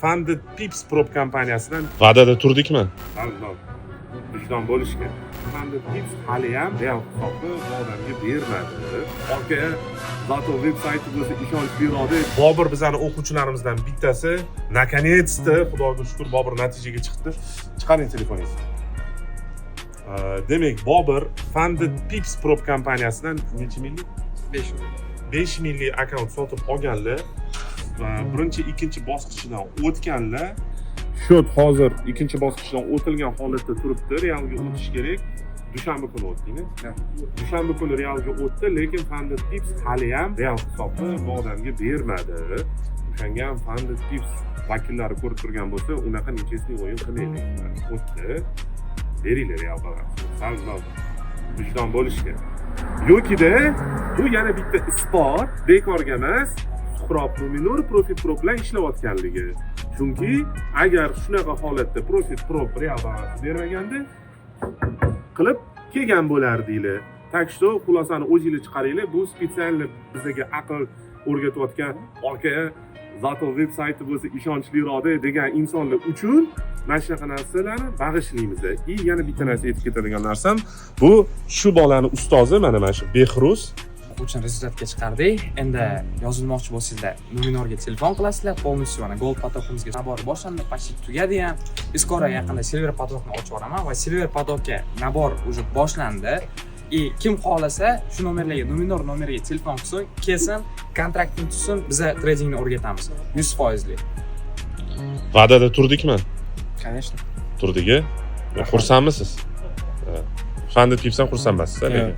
Funded Pips Prop kompaniyasidan Va'dada turdikmi? vijdon bo'lish kerak. Funded Pips hali ham real hisobni odamga bermadi. Aka zato veb-sayti bo'lsa ishonchliroq. Bobur bizning o'quvchilarimizdan bittasi. Наконец-то, Xudoga shukr, Bobur natijaga chiqdi. Chiqaring telefoningizni. Demak, Bobur Funded Pips Prop kompaniyasidan necha milliy? 5 milliy akkaunt sotib olganlar. Birinchi, ikkinchi bosqichdan o'tganlar. Shot hozir ikkinchi bosqichdan o'tilgan holatda turibdi. Realga o'tish kerak. Dushanba kuni o'tdingmi? Dushanba kuni realga o'tdi, lekin Funded Pips hali ham real hisobni bu odamga bermadi. O'shanga ham Funded Pips vakillari ko'rib turgan bo'lsa, unaqa nechesli o'yin qilmaydi. O'tdi. Beringlar real balansi. Sal vijdon bo'lish kerak. Yo'kida bu yana bitta isbot, bekorga emas. Prop Luminor Profit Pro bilan ishlayotganligi. Chunki agar shunaqa holatda Profit Pro real balans bermaganda qilib kelgan bo'lardinglar. Tak что xulosani o'zingiz chiqaringlar. Bu spesialni bizga aql o'rgatayotgan aka zato veb-sayti bo'lsa ishonchliroq degan insonlar uchun mana shunaqa narsalarni bag'ishlaymiz. Yana bitta narsa aytib ketadigan narsam, bu shu bolani ustozi mana shu Behruz uchun rezultatga chiqardik. Endi yozilmoqchi bo'lsanglar, Luminorga telefon qilasizlar. Полностью mana Gold потокimizga nabor boshlandi, почти tugadi ham. Skoro yaqinda Silver potokni ochib yuboraman va Silver potokka nabor уже boshlandi. Kim xohlasa shu nomerlarga, Luminor nomeriga telefon qilsin, kelsin, kontraktni tuzsin, biz tradingni o'rgatamiz 100%. Va'dada turdikmi? Конечно. Turdik-a? Xursandmisiz? Funded Pipsdan xursand emassiz, lekin.